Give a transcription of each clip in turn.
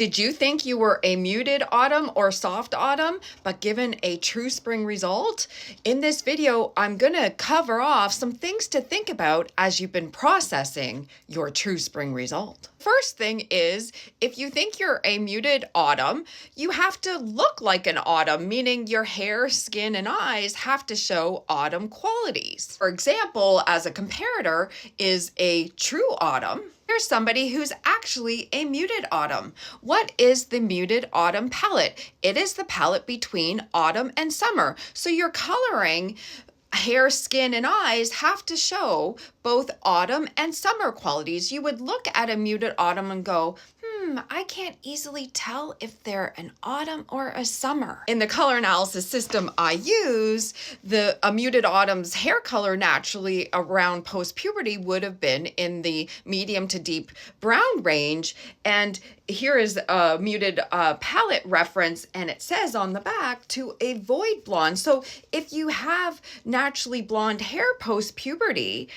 Did you think you were a muted autumn or soft autumn, but given a true spring result? In this video, I'm going to cover off some things to think about as you've been processing your true spring result. First thing is, if you think you're a muted autumn, you have to look like an autumn, meaning your hair, skin, and eyes have to show autumn qualities. For example, as a comparator is a true autumn. Here's somebody who's actually a muted autumn. What is the muted autumn palette? It is the palette between autumn and summer. So your coloring, hair, skin, and eyes have to show both autumn and summer qualities. You would look at a muted autumn and go, I can't easily tell if they're an autumn or a summer. In the color analysis system I use, a muted autumn's hair color naturally around post-puberty would have been in the medium to deep brown range. And here is a muted palette reference, and it says on the back to avoid blonde. So if you have naturally blonde hair post-puberty,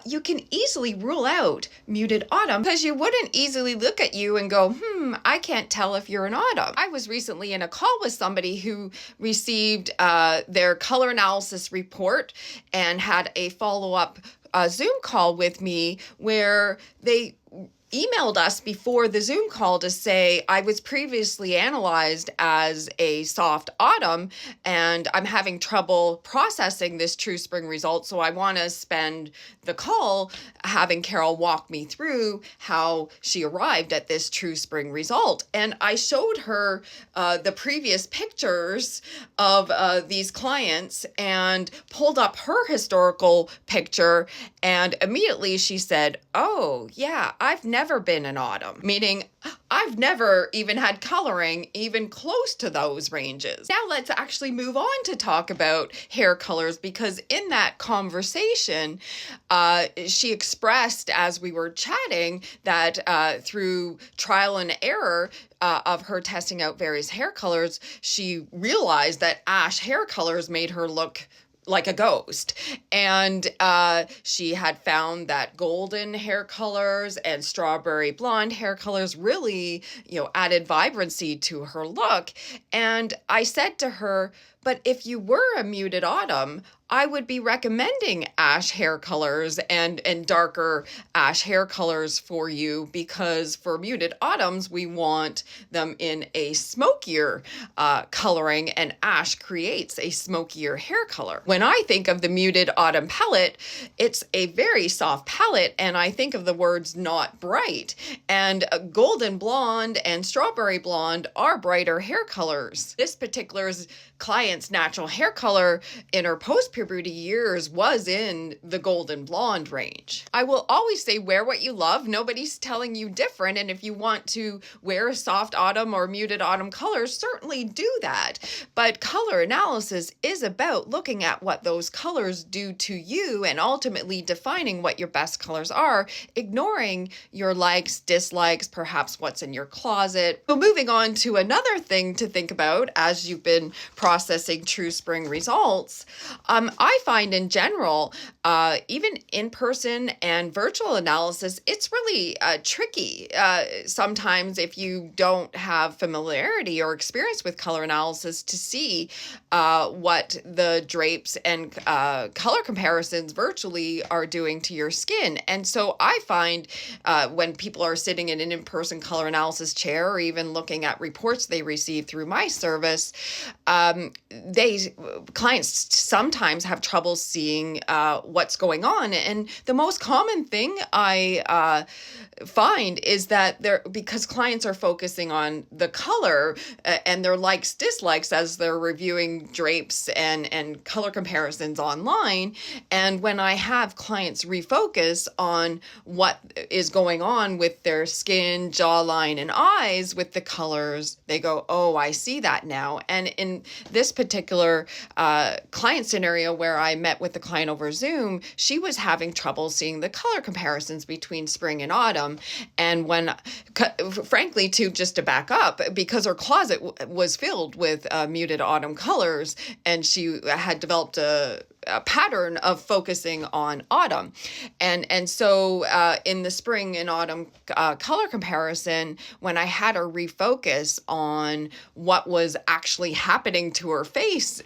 you can easily rule out muted autumn because you wouldn't easily look at you and go, I can't tell if you're an autumn. I was recently in a call with somebody who received their color analysis report and had a follow-up Zoom call with me where they emailed us before the Zoom call to say, I was previously analyzed as a soft autumn and I'm having trouble processing this true spring result. So I want to spend the call having Carol walk me through how she arrived at this true spring result. And I showed her the previous pictures of these clients and pulled up her historical picture. And immediately she said, oh yeah, I've never been an autumn, meaning I've never even had coloring even close to those ranges. Now let's actually move on to talk about hair colors, because in that conversation, she expressed as we were chatting that through trial and error of her testing out various hair colors, she realized that ash hair colors made her look like a ghost. And she had found that golden hair colors and strawberry blonde hair colors really, added vibrancy to her look. And I said to her, but if you were a muted autumn, I would be recommending ash hair colors and darker ash hair colors for you, because for muted autumns, we want them in a smokier coloring, and ash creates a smokier hair color. When I think of the muted autumn palette, it's a very soft palette, and I think of the words not bright. And golden blonde and strawberry blonde are brighter hair colors. This particular client's natural hair color in her post-puberty years was in the golden blonde range. I will always say wear what you love. Nobody's telling you different. And if you want to wear a soft autumn or muted autumn colors, certainly do that. But color analysis is about looking at what those colors do to you and ultimately defining what your best colors are, ignoring your likes, dislikes, perhaps what's in your closet. So moving on to another thing to think about as you've been processing true spring results, I find in general, even in-person and virtual analysis, it's really tricky. Sometimes if you don't have familiarity or experience with color analysis to see what the drapes and color comparisons virtually are doing to your skin. And so I find when people are sitting in an in-person color analysis chair or even looking at reports they receive through my service, clients sometimes have trouble seeing what's going on. And the most common thing I find is that because clients are focusing on the color and their likes, dislikes as they're reviewing drapes and color comparisons online. And when I have clients refocus on what is going on with their skin, jawline, and eyes with the colors, they go, oh, I see that now. And in this particular client scenario where I met with the client over Zoom, she was having trouble seeing the color comparisons between spring and autumn. And frankly, just to back up, because her closet was filled with muted autumn colors, and she had developed a pattern of focusing on autumn. And so in the spring and autumn color comparison, when I had her refocus on what was actually happening to her face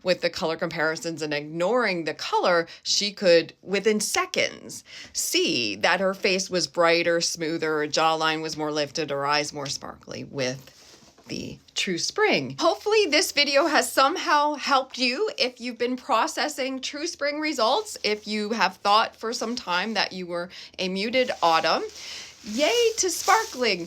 with the color comparisons and ignoring the color, she could within seconds see that her face was brighter, smoother, her jawline was more lifted, her eyes more sparkly with the True Spring. Hopefully this video has somehow helped you if you've been processing True Spring results, if you have thought for some time that you were a muted autumn. Yay to sparkling!